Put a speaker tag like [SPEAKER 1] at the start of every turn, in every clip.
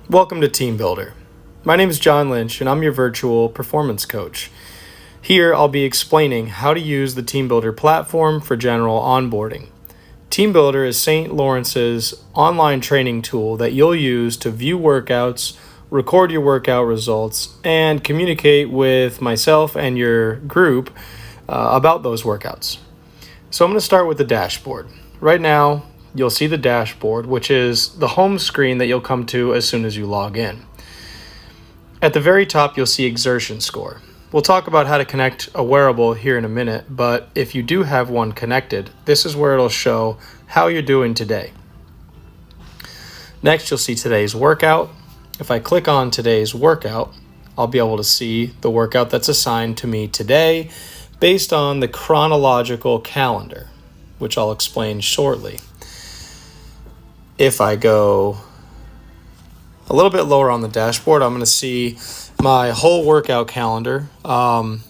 [SPEAKER 1] Welcome to Teambuildr. My name is John Lynch and I'm your virtual performance coach. Here I'll be explaining how to use the Teambuildr platform for general onboarding. Teambuildr is St. Lawrence's online training tool that you'll use to view workouts, record your workout results, and communicate with myself and your group about those workouts. So I'm going to start with the dashboard. Right now, you'll see the dashboard, which is the home screen that you'll come to as soon as you log in. At the very top, you'll see exertion score. We'll talk about how to connect a wearable here in a minute, but if you do have one connected, this is where it'll show how you're doing today. Next, you'll see today's workout. If I click on today's workout, I'll be able to see the workout that's assigned to me today based on the chronological calendar, which I'll explain shortly. If I go a little bit lower on the dashboard, I'm going to see my whole workout calendar, on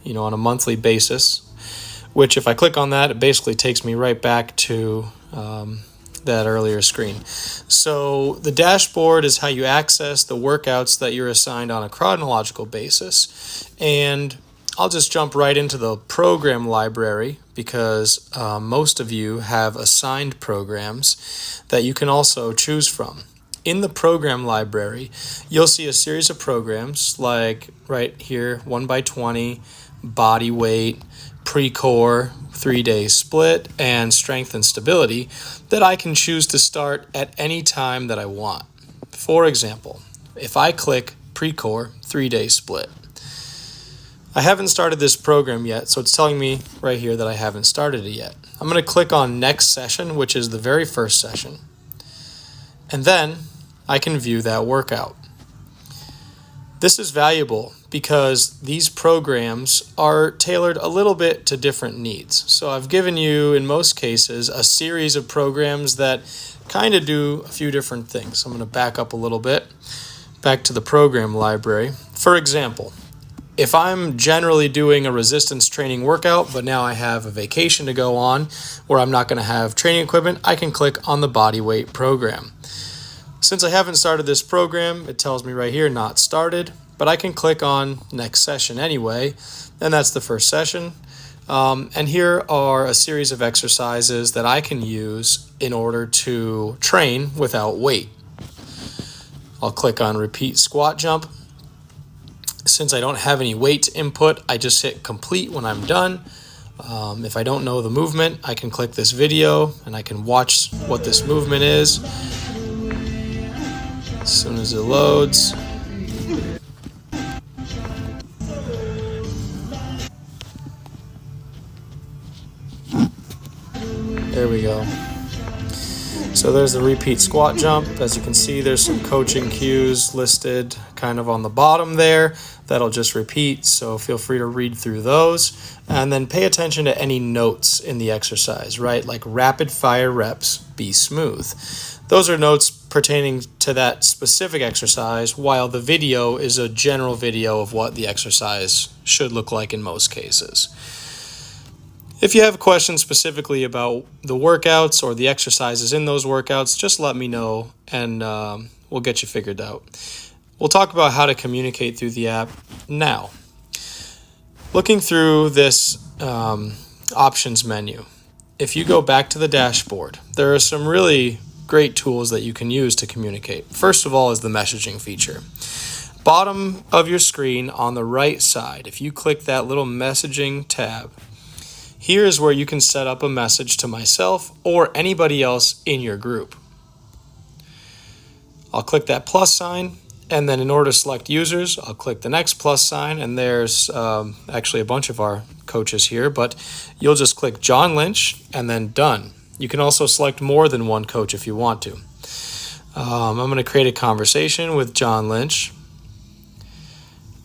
[SPEAKER 1] a monthly basis, which if I click on that, it basically takes me right back to that earlier screen. So the dashboard is how you access the workouts that you're assigned on a chronological basis. And I'll just jump right into the program library because most of you have assigned programs that you can also choose from. In the program library, you'll see a series of programs like right here, 1x20, body weight, pre-core, 3-day split, and strength and stability that I can choose to start at any time that I want. For example, if I click pre-core, 3-day split, I haven't started this program yet, so it's telling me right here that I haven't started it yet. I'm going to click on next session, which is the very first session. And then I can view that workout. This is valuable because these programs are tailored a little bit to different needs. So I've given you, in most cases, a series of programs that kind of do a few different things. I'm going to back up a little bit, back to the program library. For example, if I'm generally doing a resistance training workout, but now I have a vacation to go on where I'm not going to have training equipment, I can click on the body weight program. Since I haven't started this program, it tells me right here, not started, but I can click on next session anyway, and that's the first session. And here are a series of exercises that I can use in order to train without weight. I'll click on repeat squat jump. Since I don't have any weight input, I just hit complete when I'm done. If I don't know the movement, I can click this video and I can watch what this movement is. As soon as it loads. There we go. So there's the repeat squat jump. As you can see, there's some coaching cues listed kind of on the bottom there that'll just repeat, so feel free to read through those. And then pay attention to any notes in the exercise, right? Like rapid fire reps, be smooth. Those are notes pertaining to that specific exercise, while the video is a general video of what the exercise should look like in most cases. If you have questions specifically about the workouts or the exercises in those workouts, just let me know and we'll get you figured out. We'll talk about how to communicate through the app now. Looking through this options menu, if you go back to the dashboard, there are some really great tools that you can use to communicate. First of all is the messaging feature. Bottom of your screen on the right side, if you click that little messaging tab, here's where you can set up a message to myself or anybody else in your group. I'll click that plus sign, and then in order to select users, I'll click the next plus sign, and there's actually a bunch of our coaches here, but you'll just click John Lynch and then done. You can also select more than one coach if you want to. I'm going to create a conversation with John Lynch.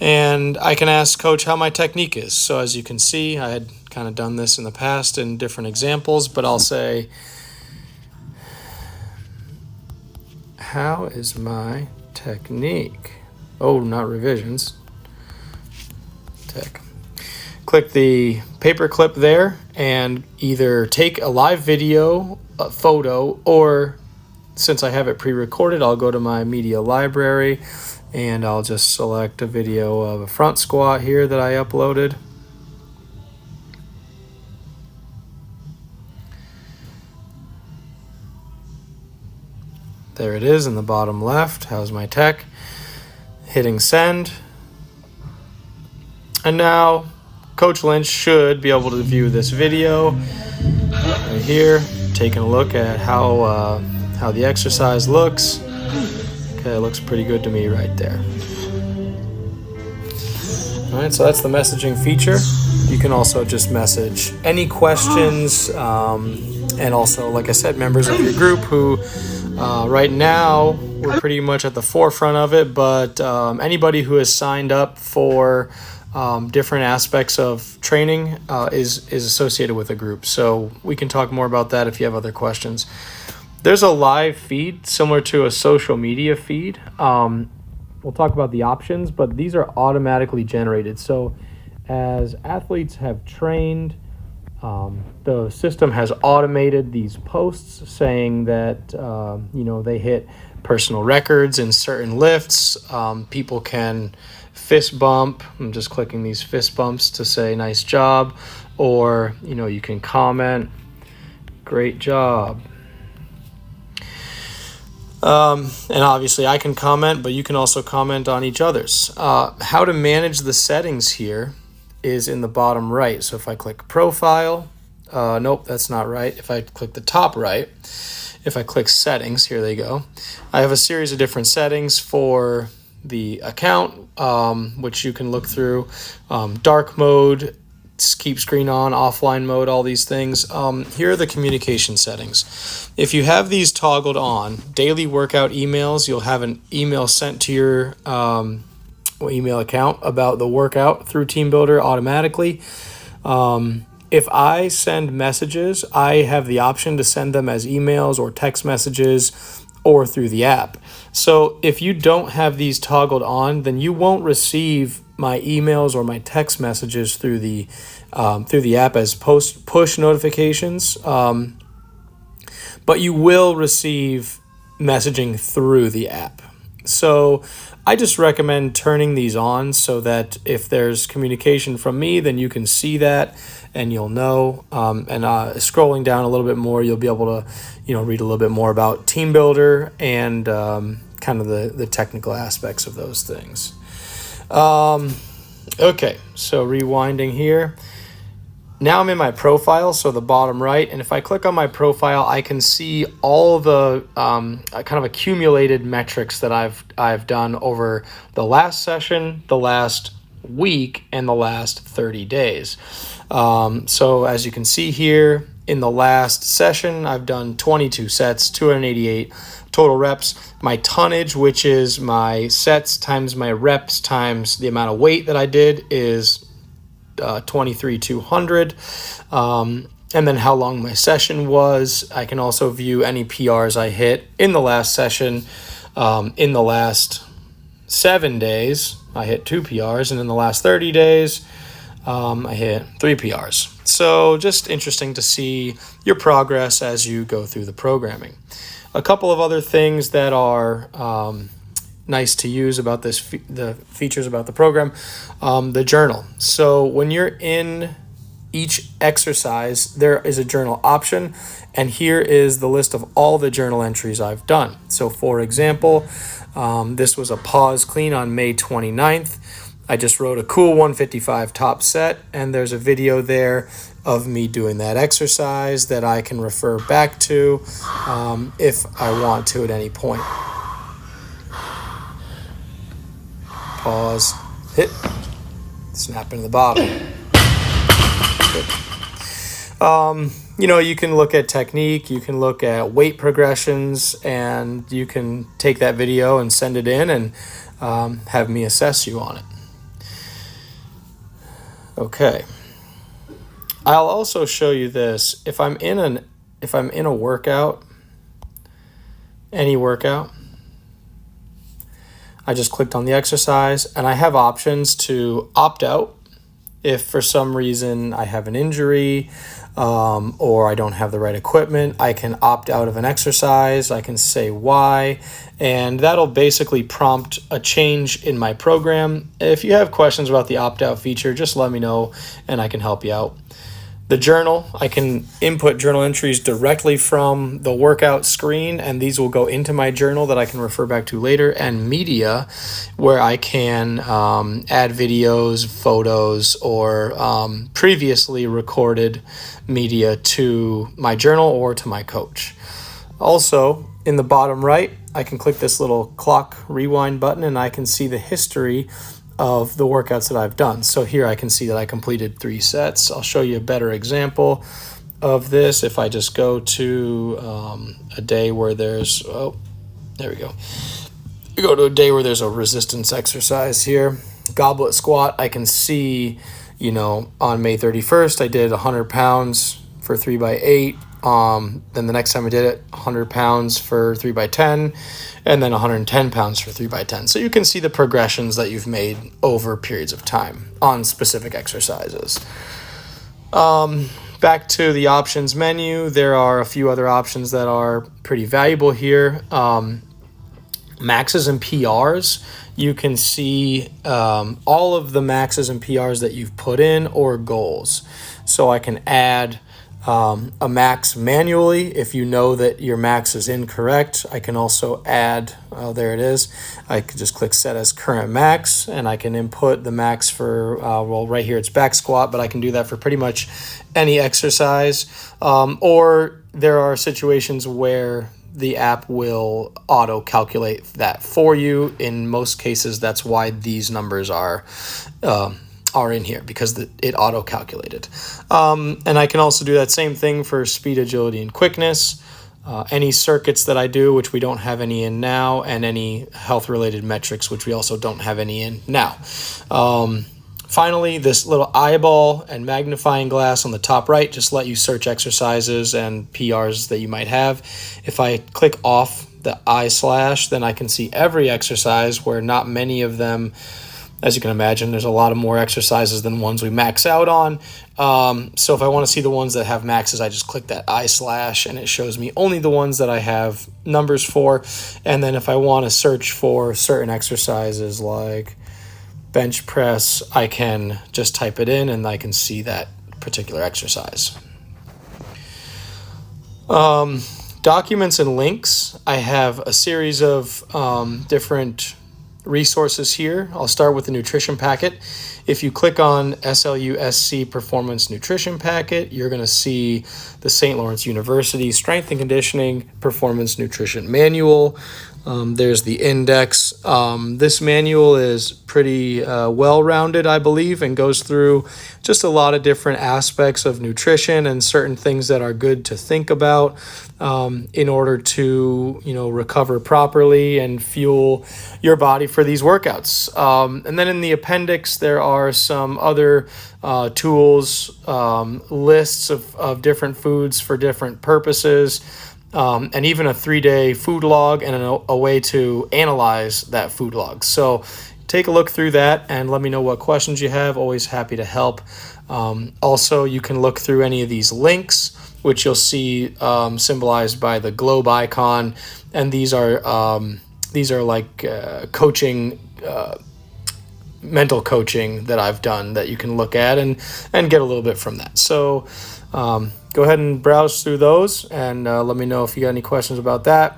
[SPEAKER 1] And I can ask Coach how my technique is. So as you can see, I had kind of done this in the past in different examples, but I'll say, how is my technique? Oh, not revisions. Tech. Click the paper clip there and either take a live video, a photo, or since I have it pre-recorded, I'll go to my media library and I'll just select a video of a front squat here that I uploaded. There it is in the bottom left. How's my tech? Hitting send. And now Coach Lynch should be able to view this video right here, taking a look at how the exercise looks. Okay, it looks pretty good to me right there. All right, so that's the messaging feature. You can also just message any questions, and also, like I said, members of your group who right now we're pretty much at the forefront of it, but anybody who has signed up for different aspects of training is associated with a group. So we can talk more about that if you have other questions. There's a live feed similar to a social media feed. We'll talk about the options, but these are automatically generated. So as athletes have trained, the system has automated these posts saying that they hit personal records in certain lifts. People can fist bump. I'm just clicking these fist bumps to say nice job, or you can comment, great job. And obviously I can comment, but you can also comment on each other's. How to manage the settings here is in the bottom right. So if I click profile, nope, that's not right. If I click the top right, if I click settings, here they go. I have a series of different settings for the account, which you can look through. Dark mode, keep screen on, offline mode, all these things. Here are the communication settings. If you have these toggled on, daily workout emails, you'll have an email sent to your email account about the workout through Teambuildr automatically. If I send messages, I have the option to send them as emails or text messages or through the app. So if you don't have these toggled on, then you won't receive my emails or my text messages through the app as push notifications, but you will receive messaging through the app. So I just recommend turning these on so that if there's communication from me, then you can see that and you'll know. And scrolling down a little bit more, you'll be able to read a little bit more about Teambuildr and kind of the technical aspects of those things. Okay, so rewinding here. Now I'm in my profile, so the bottom right, and if I click on my profile, I can see all the kind of accumulated metrics that I've done over the last session, the last week, and the last 30 days. So as you can see here, in the last session, I've done 22 sets, 288 total reps. My tonnage, which is my sets times my reps times the amount of weight that I did, is 23,200. And then how long my session was. I can also view any PRs I hit in the last session. In the last 7 days, I hit 2 PRs, and in the last 30 days, I hit 3 PRs. So just interesting to see your progress as you go through the programming. A couple of other things that are nice to use about the features about the program, the journal. So when you're in each exercise, there is a journal option, and here is the list of all the journal entries I've done. So for example, this was a pause clean on May 29th. I just wrote a cool 155 top set, and there's a video there of me doing that exercise that I can refer back to if I want to at any point. Pause, hit, snap into the bottom. You can look at technique, you can look at weight progressions, and you can take that video and send it in and have me assess you on it. Okay. I'll also show you this. If I'm in a workout, any workout, I just clicked on the exercise, and I have options to opt out If for some reason I have an injury or I don't have the right equipment, I can opt out of an exercise. I can say why, and that'll basically prompt a change in my program. If you have questions about the opt-out feature, just let me know and I can help you out. The journal, I can input journal entries directly from the workout screen, and these will go into my journal that I can refer back to later. And media, where I can add videos, photos, or previously recorded media to my journal or to my coach. Also, in the bottom right, I can click this little clock rewind button and I can see the history of the workouts that I've done. So here I can see that I completed 3 sets. I'll show you a better example of this if I just go to a day where there's, there we go. You go to a day where there's a resistance exercise here. Goblet squat, I can see, on May 31st, I did 100 pounds for 3x8. Then the next time I did it, 100 pounds for 3x10, and then 110 pounds for 3x10. So you can see the progressions that you've made over periods of time on specific exercises. Back to the options menu, there are a few other options that are pretty valuable here. Maxes and PRs, you can see all of the maxes and PRs that you've put in or goals. So I can add a max manually if you know that your max is incorrect. I can also add, there it is. I could just click set as current max and I can input the max for, right here it's back squat, but I can do that for pretty much any exercise. Or there are situations where the app will auto calculate that for you. In most cases, that's why these numbers are in here, because it auto-calculated. And I can also do that same thing for speed, agility, and quickness. Any circuits that I do, which we don't have any in now, and any health-related metrics, which we also don't have any in now. Finally, this little eyeball and magnifying glass on the top right just let you search exercises and PRs that you might have. If I click off the /, then I can see every exercise, where not many of them, as you can imagine, there's a lot of more exercises than ones we max out on. So if I want to see the ones that have maxes, I just click that / and it shows me only the ones that I have numbers for. And then if I want to search for certain exercises like bench press, I can just type it in and I can see that particular exercise. Documents and links. I have a series of different resources here. I'll start with the nutrition packet. If you click on SLUSC Performance Nutrition Packet, you're going to see the St. Lawrence University Strength and Conditioning Performance Nutrition Manual. There's the index. This manual is pretty well-rounded, I believe, and goes through just a lot of different aspects of nutrition and certain things that are good to think about in order to, recover properly and fuel your body for these workouts. And then in the appendix, there are some other tools, lists of different foods for different purposes. And even a 3-day food log and a way to analyze that food log. So take a look through that and let me know what questions you have. Always happy to help. Also, you can look through any of these links, which you'll see symbolized by the globe icon. And these are like coaching, mental coaching that I've done that you can look at and get a little bit from that. So go ahead and browse through those and let me know if you got any questions about that.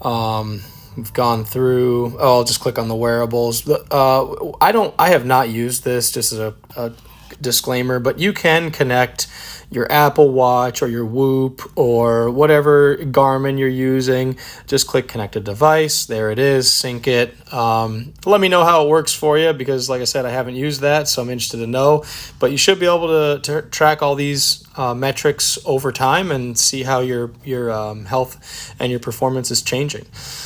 [SPEAKER 1] We've gone through, I'll just click on the wearables. I have not used this, just as a disclaimer, but you can connect your Apple Watch or your Whoop or whatever Garmin you're using. Just click connect a device. There it is. Sync it. Let me know how it works for you, because like I said, I haven't used that, so I'm interested to know. But you should be able to track all these metrics over time and see how your health and your performance is changing.